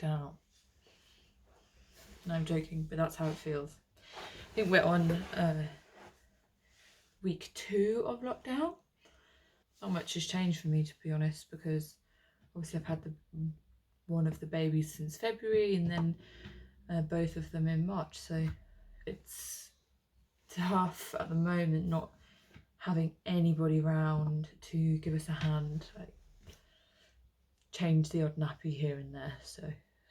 out. No, I'm joking, but that's how it feels. I think we're on week 2 of lockdown. Not much has changed for me, to be honest, because obviously I've had one of the babies since February, and then both of them in March, so it's tough at the moment not having anybody around to give us a hand, like change the odd nappy here and there. So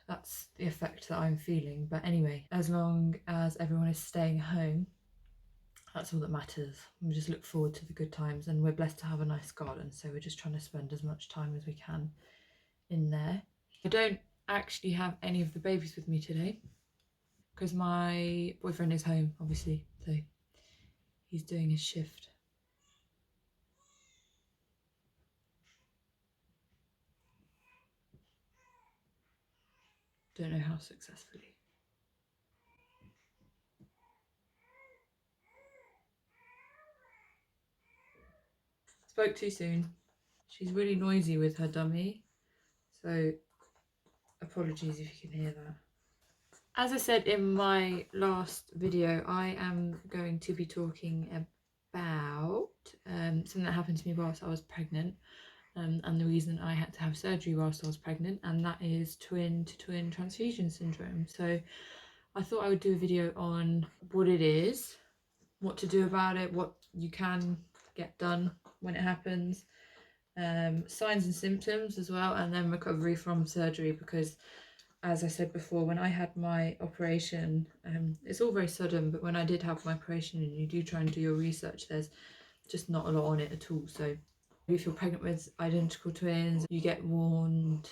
that's the effect that I'm feeling. But anyway, as long as everyone is staying home, that's all that matters. We just look forward to the good times, and we're blessed to have a nice garden, so we're just trying to spend as much time as we can in there. I don't actually have any of the babies with me today because my boyfriend is home, obviously, so he's doing his shift. Don't know how successfully. Spoke too soon. She's really noisy with her dummy, so apologies if you can hear that. As I said in my last video, I am going to be talking about something that happened to me whilst I was pregnant, and the reason I had to have surgery whilst I was pregnant, and that is twin-to-twin transfusion syndrome. So I thought I would do a video on what it is, what to do about it, what you can get done when it happens, signs and symptoms as well, and then recovery from surgery, because as I said before, when I had my operation, it's all very sudden, but when I did have my operation and you do try and do your research, there's just not a lot on it at all. So if you're pregnant with identical twins, you get warned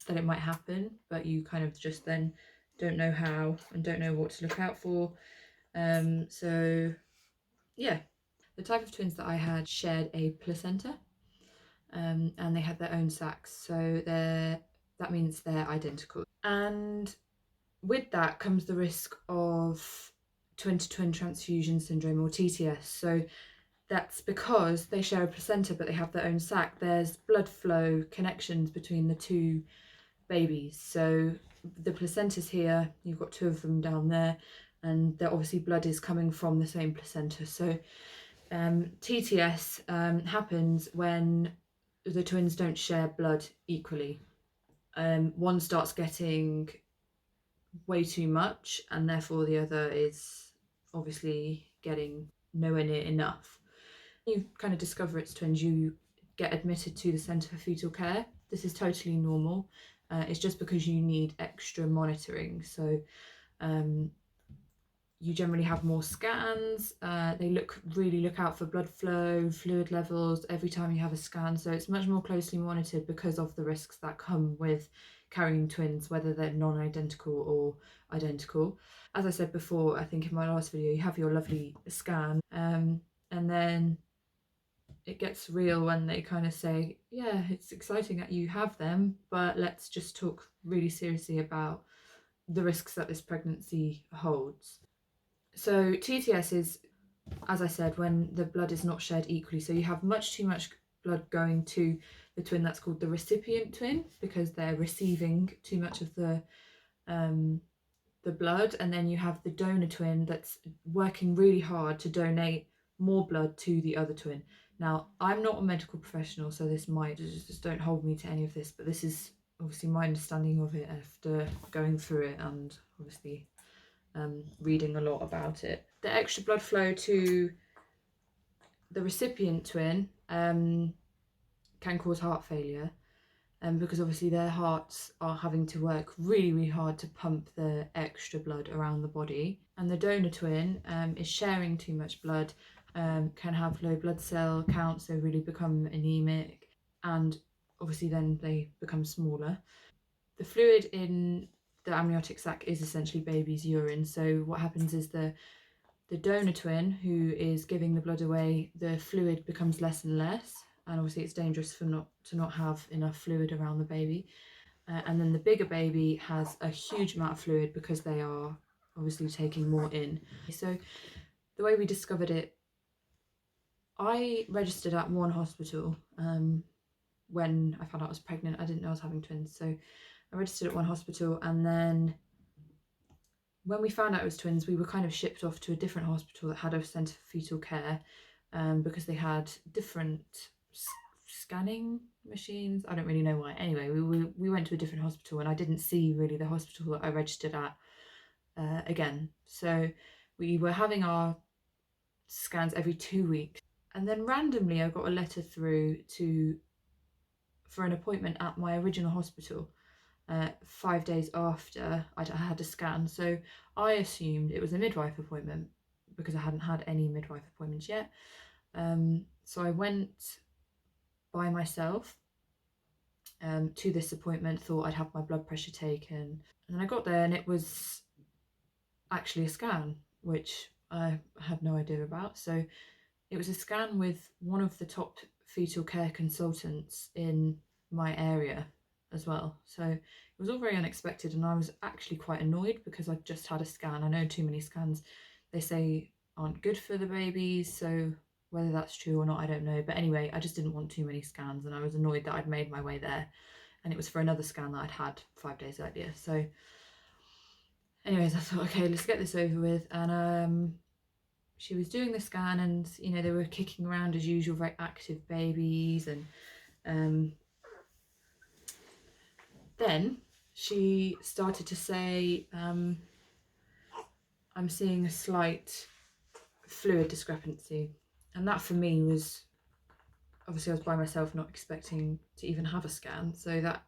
that it might happen, but you kind of just then don't know how and don't know what to look out for. So yeah, the type of twins that I had shared a placenta, and they had their own sacs, so that means they're identical. And with that comes the risk of twin-to-twin transfusion syndrome, or TTS. So that's because they share a placenta but they have their own sac. There's blood flow connections between the two babies. So the placenta's here, you've got 2 of them down there, and obviously blood is coming from the same placenta. So TTS happens when the twins don't share blood equally. One starts getting way too much, and therefore the other is obviously getting nowhere near enough. You kind of discover it's twins, you get admitted to the Centre for Fetal Care. This is totally normal. It's just because you need extra monitoring. So you generally have more scans. They really look out for blood flow, fluid levels every time you have a scan. So it's much more closely monitored because of the risks that come with carrying twins, whether they're non-identical or identical. As I said before, I think in my last video, you have your lovely scan, and then it gets real when they kind of say, yeah, it's exciting that you have them, but let's just talk really seriously about the risks that this pregnancy holds. So TTS is, as I said, when the blood is not shared equally. So you have much too much blood going to the twin that's called the recipient twin, because they're receiving too much of the blood, and then you have the donor twin that's working really hard to donate more blood to the other twin. Now, I'm not a medical professional, so this might just don't hold me to any of this, but this is obviously my understanding of it after going through it and obviously reading a lot about it. The extra blood flow to the recipient twin can cause heart failure, because obviously their hearts are having to work really, really hard to pump the extra blood around the body. And the donor twin is sharing too much blood, can have low blood cell counts, so really become anemic, and obviously then they become smaller. The fluid in the amniotic sac is essentially baby's urine. So what happens is the donor twin, who is giving the blood away, the fluid becomes less and less, and obviously it's dangerous to not have enough fluid around the baby. And then the bigger baby has a huge amount of fluid because they are obviously taking more in. So the way we discovered it, I registered at one hospital when I found out I was pregnant. I didn't know I was having twins, so I I registered at one hospital, and then when we found out it was twins, we were kind of shipped off to a different hospital that had a centre for fetal care, because they had different scanning machines. I don't really know why. Anyway, we went to a different hospital, and I didn't see really the hospital that I registered at again. So we were having our scans every 2 weeks, and then randomly I got a letter through for an appointment at my original hospital 5 days after I had a scan. So I assumed it was a midwife appointment because I hadn't had any midwife appointments yet. So I went by myself to this appointment, thought I'd have my blood pressure taken, and then I got there and it was actually a scan, which I had no idea about. So it was a scan with one of the top fetal care consultants in my area as well. So it was all very unexpected, and I was actually quite annoyed because I'd just had a scan. I know too many scans, they say, aren't good for the babies, so whether that's true or not, I don't know. But anyway, I just didn't want too many scans, and I was annoyed that I'd made my way there, and it was for another scan that I'd had 5 days earlier. So anyways, I thought, okay, let's get this over with. And she was doing the scan, and you know, they were kicking around as usual, very active babies. And then she started to say, I'm seeing a slight fluid discrepancy. And that for me was, obviously I was by myself, not expecting to even have a scan, so that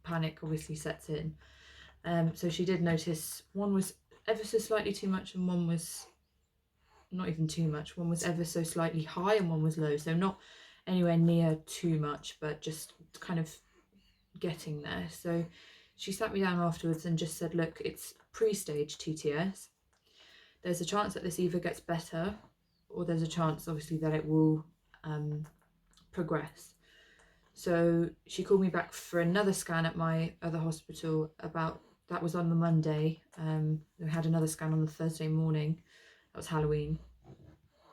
panic obviously sets in. So she did notice one was ever so slightly too much, and one was not even too much. One was ever so slightly high and one was low, so not anywhere near too much, but just kind of getting there. So she sat me down afterwards and just said, look, it's pre-stage TTS. There's a chance that this either gets better, or there's a chance obviously that it will progress. So she called me back for another scan at my other hospital. That was on the Monday. We had another scan on the Thursday morning. That was Halloween,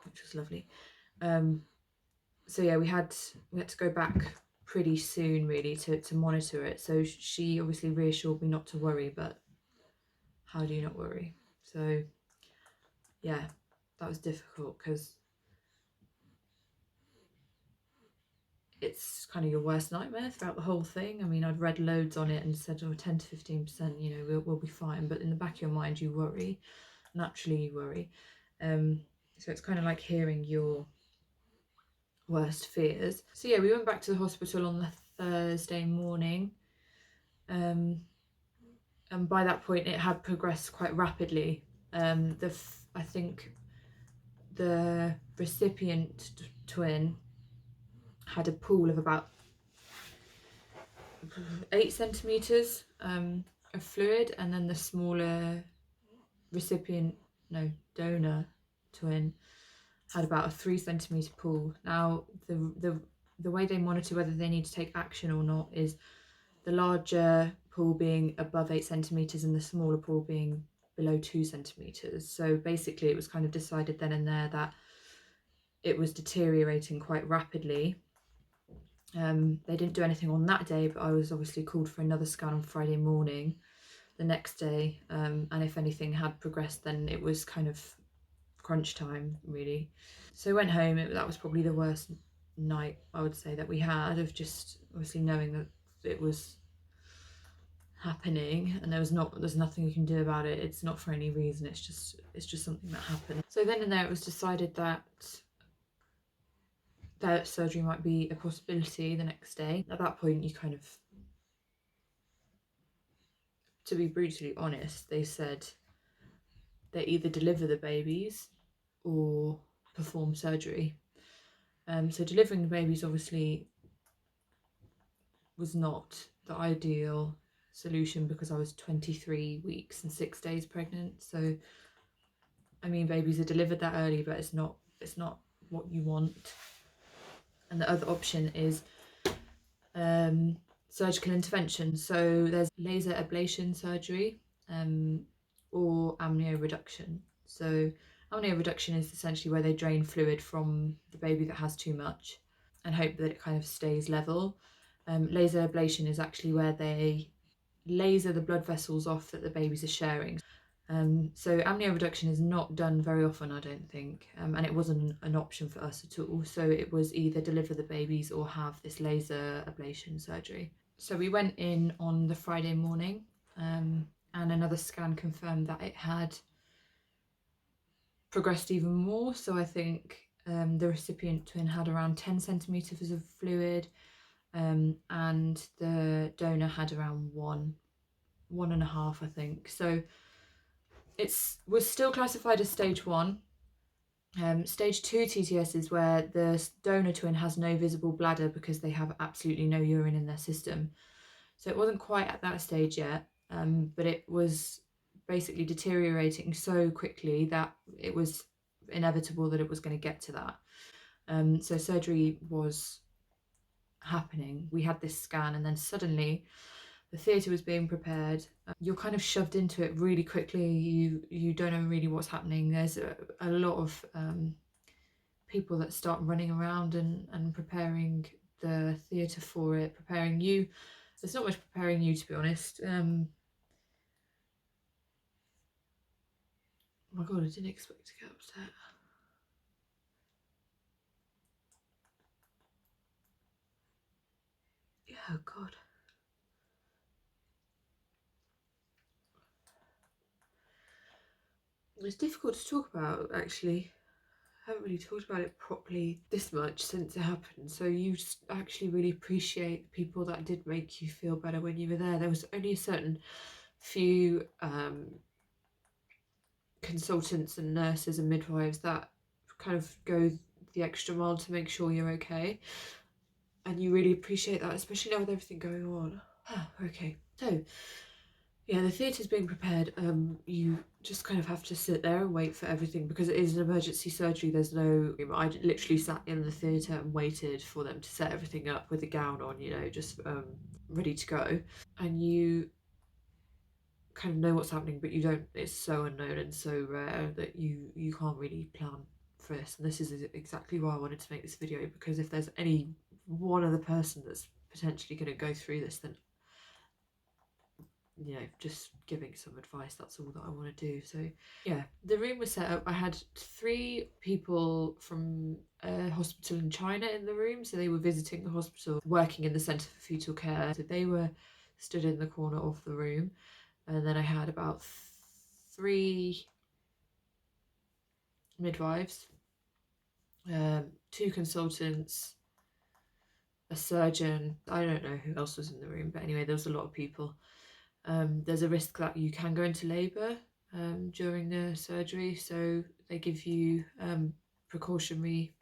which was lovely. So yeah, we had to go back pretty soon really to monitor it. So she obviously reassured me not to worry, but how do you not worry? So yeah, that was difficult because it's kind of your worst nightmare throughout the whole thing. I mean, I'd read loads on it and said, 10 to 15%, you know, we'll be fine. But in the back of your mind, you worry. Naturally, you worry. So it's kind of like hearing your worst fears. So yeah, we went back to the hospital on the Thursday morning. And by that point, it had progressed quite rapidly. I think the recipient twin had a pool of about 8 centimeters of fluid, and then the smaller donor twin had about a 3 centimeter pool. Now the way they monitor whether they need to take action or not is the larger pool being above 8 centimeters and the smaller pool being below 2 centimeters. So basically it was kind of decided then and there that it was deteriorating quite rapidly. They didn't do anything on that day, but I was obviously called for another scan on Friday morning the next day, and if anything had progressed, then it was kind of crunch time really. So I went home. That was probably the worst night I would say that we had, of just obviously knowing that it was happening and there's nothing you can do about it. It's not for any reason, it's just something that happened. So then and there it was decided that surgery might be a possibility the next day. At that point you kind of, to be brutally honest, they said they either deliver the babies or perform surgery. So delivering the babies obviously was not the ideal solution because I was 23 weeks and 6 days pregnant. So I mean, babies are delivered that early, but it's not what you want. And the other option is surgical intervention. So there's laser ablation surgery or amnioreduction. So amnioreduction is essentially where they drain fluid from the baby that has too much and hope that it kind of stays level. Laser ablation is actually where they laser the blood vessels off that the babies are sharing. So amnio reduction is not done very often, I don't think, and it wasn't an option for us at all. So it was either deliver the babies or have this laser ablation surgery. So we went in on the Friday morning, and another scan confirmed that it had progressed even more. So I think the recipient twin had around 10 centimeters of fluid, and the donor had around 1.5, I think. So it was still classified as stage 1. Stage 2 TTS is where the donor twin has no visible bladder because they have absolutely no urine in their system. So it wasn't quite at that stage yet, but it was basically deteriorating so quickly that it was inevitable that it was going to get to that. So surgery was happening. We had this scan, and then suddenly the theatre was being prepared. You're kind of shoved into it really quickly. You don't know really what's happening. There's a lot of people that start running around and preparing the theatre for it, preparing you. There's not much preparing you, to be honest. Oh my god, I didn't expect to get upset. Yeah, oh god. It's difficult to talk about, actually. I haven't really talked about it properly this much since it happened, so you just actually really appreciate the people that did make you feel better when you were there. There was only a certain few consultants and nurses and midwives that kind of go the extra mile to make sure you're okay, and you really appreciate that, especially now with everything going on. Okay, so yeah, the theatre's being prepared. You just kind of have to sit there and wait for everything because it is an emergency surgery. There's no, I literally sat in the theatre and waited for them to set everything up with a gown on, just ready to go. And you kind of know what's happening, but you don't. It's so unknown and so rare that you can't really plan for this. And this is exactly why I wanted to make this video, because if there's any one other person that's potentially going to go through this, then just giving some advice, that's all that I want to do. So yeah, the room was set up. I had 3 people from a hospital in China in the room, so they were visiting the hospital, working in the Centre for Fetal Care, so they were stood in the corner of the room. And then I had about 3 midwives, 2 consultants, a surgeon. I don't know who else was in the room, but anyway, there was a lot of people. There's a risk that you can go into labour during the surgery, so they give you precautionary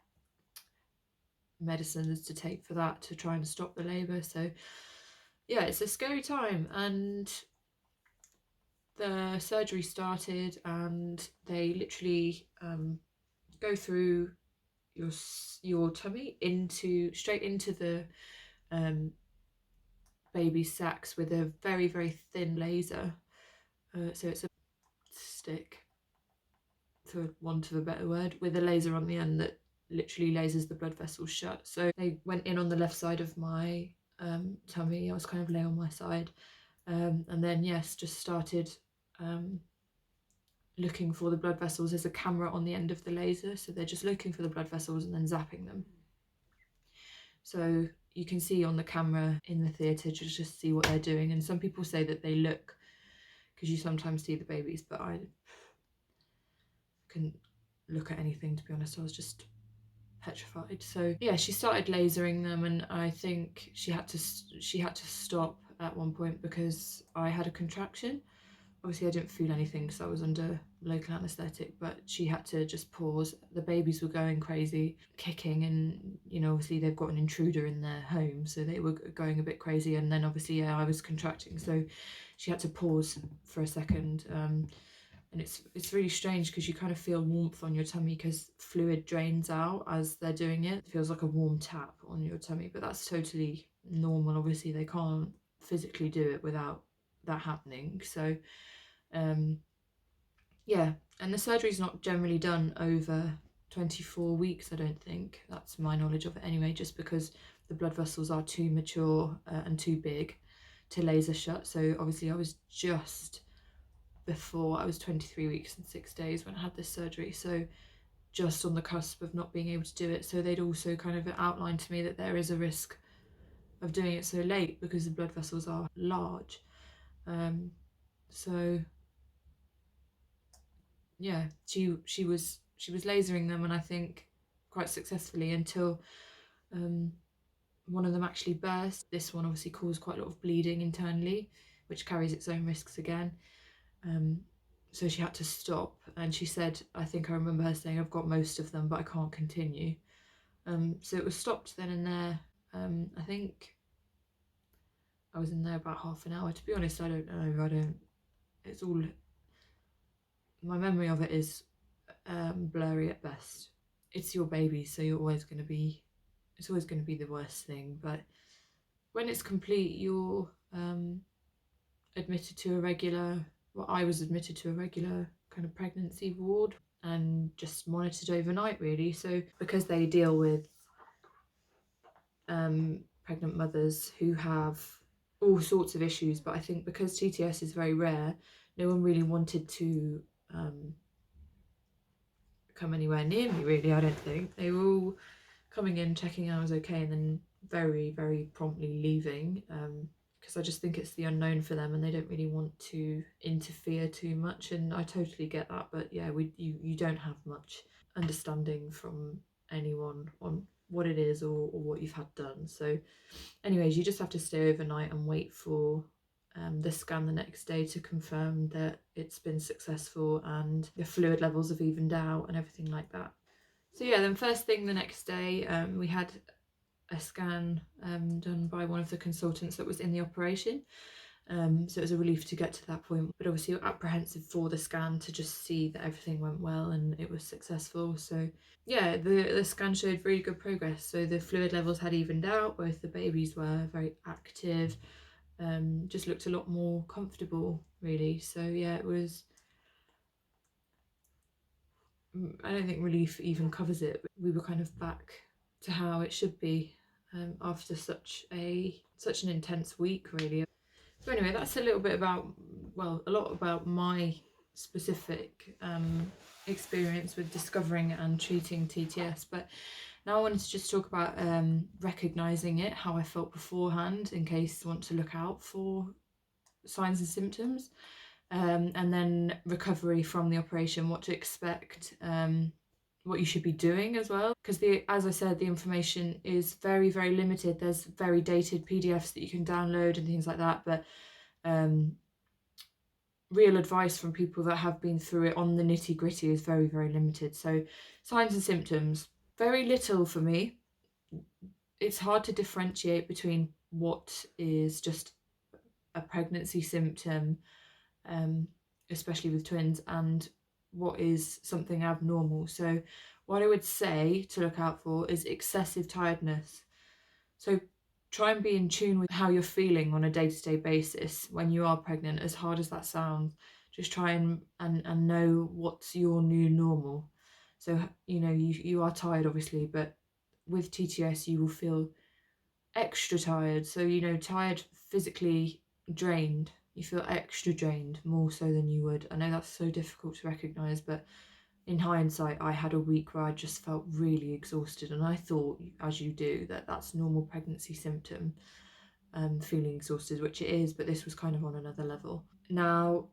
medicines to take for that to try and stop the labour. So yeah, it's a scary time. And the surgery started, and they literally go through your tummy straight into the baby's sacs with a very, very thin laser. So it's a stick, for want of a better word, with a laser on the end that literally lasers the blood vessels shut. So they went in on the left side of my tummy. I was kind of lay on my side, and then yes, just started looking for the blood vessels. There's a camera on the end of the laser, so they're just looking for the blood vessels and then zapping them. So you can see on the camera in the theatre to just see what they're doing. And some people say that they look, because you sometimes see the babies, but I couldn't look at anything, to be honest. I was just petrified. So yeah, she started lasering them, and I think she had to stop at one point because I had a contraction. Obviously I didn't feel anything because I was under local anaesthetic, but she had to just pause. The babies were going crazy, kicking, and obviously they've got an intruder in their home, so they were going a bit crazy. And then obviously I was contracting, so she had to pause for a second. And it's really strange because you kind of feel warmth on your tummy because fluid drains out as they're doing it. It feels like a warm tap on your tummy, but that's totally normal. Obviously they can't physically do it without that happening. So yeah, and the surgery's not generally done over 24 weeks, I don't think. That's my knowledge of it anyway, just because the blood vessels are too mature and too big to laser shut. So obviously I was just before, I was 23 weeks and 6 days when I had this surgery, so just on the cusp of not being able to do it. So they'd also kind of outlined to me that there is a risk of doing it so late because the blood vessels are large. So yeah, she was lasering them, and I think quite successfully, until one of them actually burst. This one obviously caused quite a lot of bleeding internally, which carries its own risks again. So she had to stop, and she said, I think I remember her saying, I've got most of them, but I can't continue. So it was stopped then and there. I think I was in there about half an hour. To be honest, I don't know. It's all, my memory of it is blurry at best. It's your baby, so it's always going to be the worst thing. But when it's complete, you're admitted to a regular, well, I was admitted to a regular kind of pregnancy ward and just monitored overnight, really. So because they deal with pregnant mothers who have all sorts of issues, but I think because TTS is very rare, no one really wanted to come anywhere near me, really. I don't think they were all coming in, checking I was okay, and then very, very promptly leaving, because I just think it's the unknown for them and they don't really want to interfere too much. And I totally get that, but yeah, you don't have much understanding from anyone on what it is or what you've had done. So anyways, you just have to stay overnight and wait for the scan the next day to confirm that it's been successful and the fluid levels have evened out and everything like that. So yeah, then first thing the next day, we had a scan done by one of the consultants that was in the operation. So it was a relief to get to that point, but obviously you're apprehensive for the scan to just see that everything went well and it was successful. So yeah, the scan showed really good progress. So the fluid levels had evened out, both the babies were very active, just looked a lot more comfortable, really. So yeah, it was, I don't think relief even covers it. We were kind of back to how it should be after such an intense week, really. So anyway, that's a little bit about, well, a lot about my specific experience with discovering and treating TTS. But now I wanted to just talk about recognising it, how I felt beforehand, in case you want to look out for signs and symptoms, and then recovery from the operation, what to expect, what you should be doing as well, because as I said, the information is very, very limited. There's very dated PDFs that you can download and things like that, but real advice from people that have been through it on the nitty-gritty is very, very limited. So signs and symptoms, very little for me. It's hard to differentiate between what is just a pregnancy symptom, especially with twins, and what is something abnormal. So what I would say to look out for is excessive tiredness. So try and be in tune with how you're feeling on a day-to-day basis when you are pregnant, as hard as that sounds. Just try and know what's your new normal. So, you know, you are tired, obviously, but with TTS you will feel extra tired. So, you know, tired, physically drained. You feel extra drained, more so than you would. I know that's so difficult to recognise, but in hindsight, I had a week where I just felt really exhausted, and I thought, as you do, that that's normal pregnancy symptom, feeling exhausted, which it is, but this was kind of on another level. Now,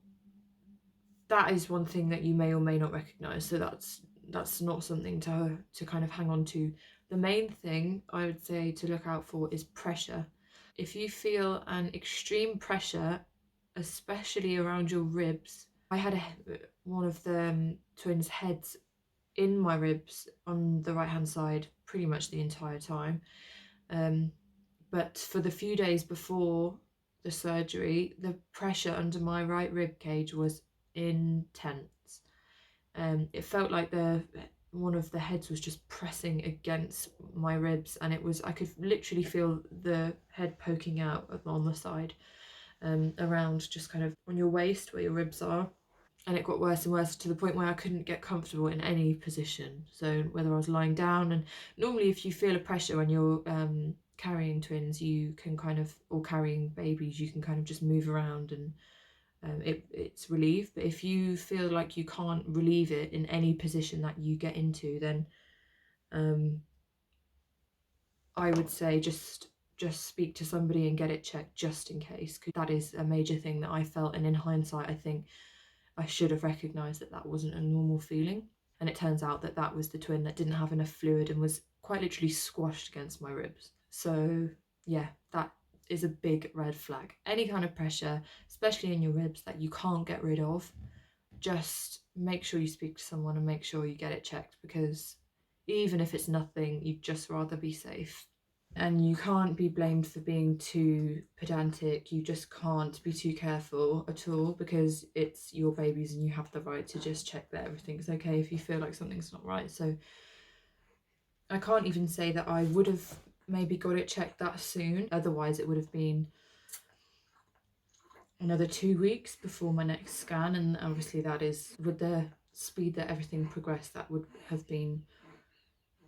that is one thing that you may or may not recognise, so that's not something to kind of hang on to. The main thing I would say to look out for is pressure. If you feel an extreme pressure, especially around your ribs, I had one of the twins' heads in my ribs on the right hand side pretty much the entire time, but for the few days before the surgery, the pressure under my right rib cage was intense. It felt like one of the heads was just pressing against my ribs, and I could literally feel the head poking out on the side, around just kind of on your waist where your ribs are. And it got worse and worse to the point where I couldn't get comfortable in any position. So whether I was lying down, and normally if you feel a pressure when you're carrying twins, you can kind of, or carrying babies, you can kind of just move around and it's relief. But if you feel like you can't relieve it in any position that you get into, then I would say just speak to somebody and get it checked just in case, because that is a major thing that I felt, and in hindsight I think I should have recognised that that wasn't a normal feeling. And it turns out that that was the twin that didn't have enough fluid and was quite literally squashed against my ribs. So yeah, that is a big red flag. Any kind of pressure, especially in your ribs that you can't get rid of, just make sure you speak to someone and make sure you get it checked, because even if it's nothing, you'd just rather be safe. And you can't be blamed for being too pedantic. You just can't be too careful at all, because it's your babies and you have the right to just check that everything's okay if you feel like something's not right. So I can't even say that I would have maybe got it checked that soon. Otherwise it would have been another 2 weeks before my next scan, and obviously that is, with the speed that everything progressed, that would have been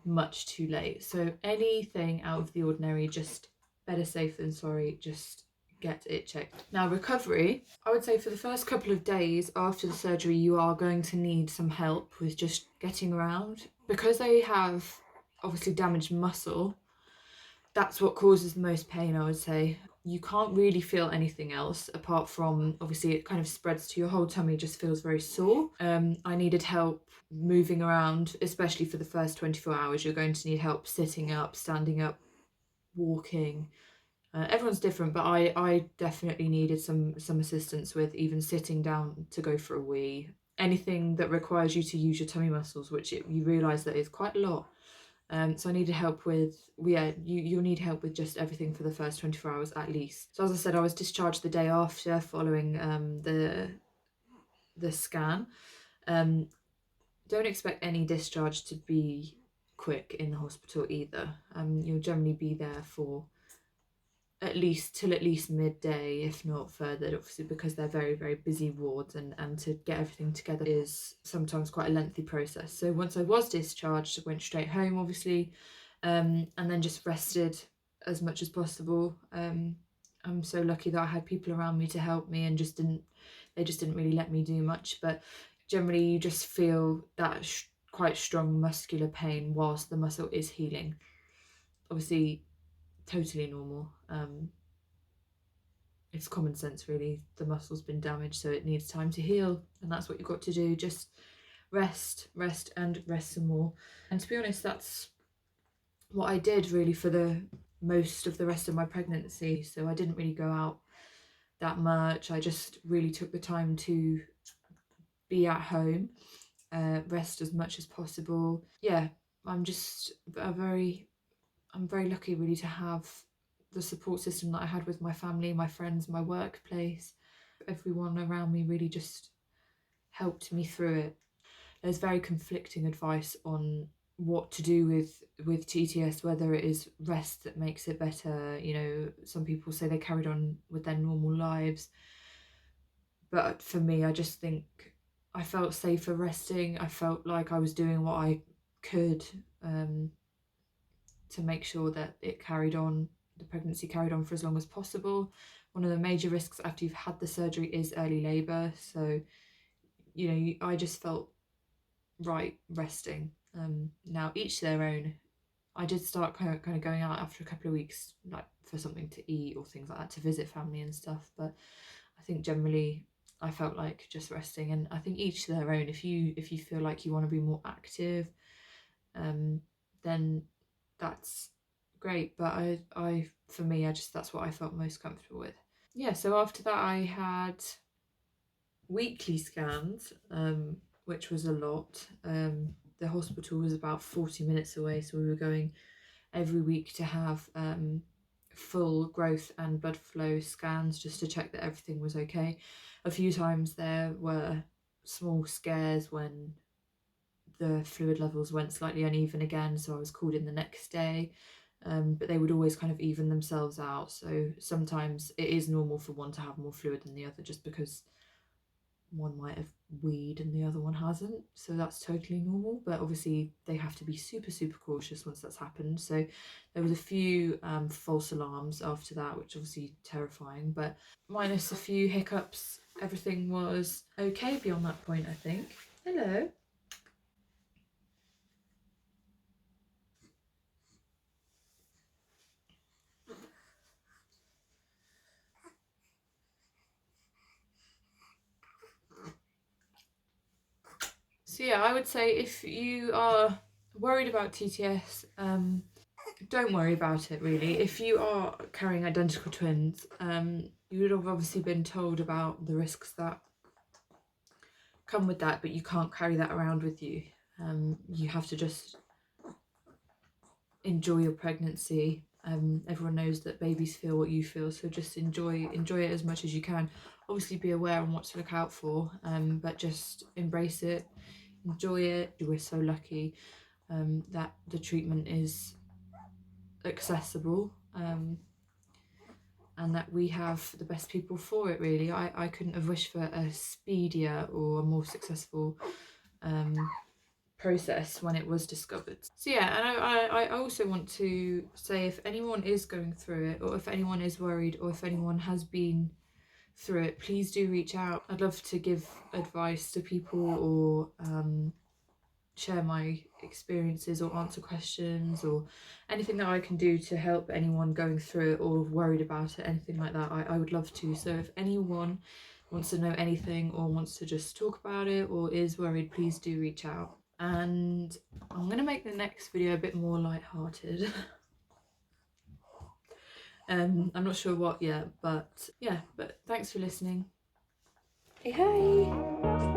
much too late. So anything out of the ordinary, just better safe than sorry, just get it checked. Now, recovery, I would say for the first couple of days after the surgery, you are going to need some help with just getting around, because they have obviously damaged muscle. That's what causes the most pain, I would say. You can't really feel anything else apart from, obviously it kind of spreads to your whole tummy, just feels very sore. I needed help moving around, especially for the first 24 hours. You're going to need help sitting up, standing up, walking. Everyone's different, but I definitely needed some assistance with even sitting down to go for a wee. Anything that requires you to use your tummy muscles, which you realise that is quite a lot. So I needed help with, you'll need help with just everything for the first 24 hours at least. So as I said, I was discharged the day after, following the scan. Don't expect any discharge to be quick in the hospital either. You'll generally be there for at least midday, if not further, obviously, because they're very, very busy wards, and to get everything together is sometimes quite a lengthy process. So once I was discharged, I went straight home, obviously, and then just rested as much as possible. I'm so lucky that I had people around me to help me, and they just didn't really let me do much. But generally you just feel that quite strong muscular pain whilst the muscle is healing. Obviously totally normal. It's common sense really. The muscle's been damaged, so it needs time to heal, and that's what you've got to do. Just rest and rest some more. And to be honest, that's what I did really for the most of the rest of my pregnancy. So I didn't really go out that much. I just really took the time to be at home, rest as much as possible. Yeah, I'm very lucky really to have the support system that I had with my family, my friends, my workplace. Everyone around me really just helped me through it. There's very conflicting advice on what to do with TTS, whether it is rest that makes it better. You know, some people say they carried on with their normal lives, but for me, I just think I felt safer resting. I felt like I was doing what I could to make sure that the pregnancy carried on for as long as possible. One of the major risks after you've had the surgery is early labour. So, you know, I just felt right resting. Now, each their own. I did start kind of going out after a couple of weeks, like for something to eat or things like that, to visit family and stuff. But I think generally I felt like just resting, and I think each their own. If you feel like you want to be more active, then that's great. But I for me, that's what I felt most comfortable with. Yeah, so after that I had weekly scans, which was a lot. The hospital was about 40 minutes away, so we were going every week to have full growth and blood flow scans just to check that everything was okay. A few times there were small scares when the fluid levels went slightly uneven again, so I was called in the next day. But they would always kind of even themselves out. So sometimes it is normal for one to have more fluid than the other, just because one might have weed and the other one hasn't, so that's totally normal. But obviously they have to be super cautious once that's happened. So there was a few false alarms after that, which obviously terrifying, but minus a few hiccups, everything was okay beyond that point, I think. Hello. So yeah, I would say if you are worried about TTS, don't worry about it really. If you are carrying identical twins, you would have obviously been told about the risks that come with that, but you can't carry that around with you. You have to just enjoy your pregnancy. Everyone knows that babies feel what you feel, so just enjoy it as much as you can. Obviously be aware on what to look out for, but just embrace it, enjoy it. We're so lucky that the treatment is accessible, and that we have the best people for it really. I couldn't have wished for a speedier or a more successful process when it was discovered. So yeah, and I also want to say, if anyone is going through it, or if anyone is worried, or if anyone has been through it, please do reach out. I'd love to give advice to people, or share my experiences, or answer questions, or anything that I can do to help anyone going through it or worried about it, anything like that. I would love to. So if anyone wants to know anything, or wants to just talk about it, or is worried, please do reach out. And I'm gonna make the next video a bit more light-hearted. I'm not sure what yet, but yeah, but thanks for listening. Hey, hey!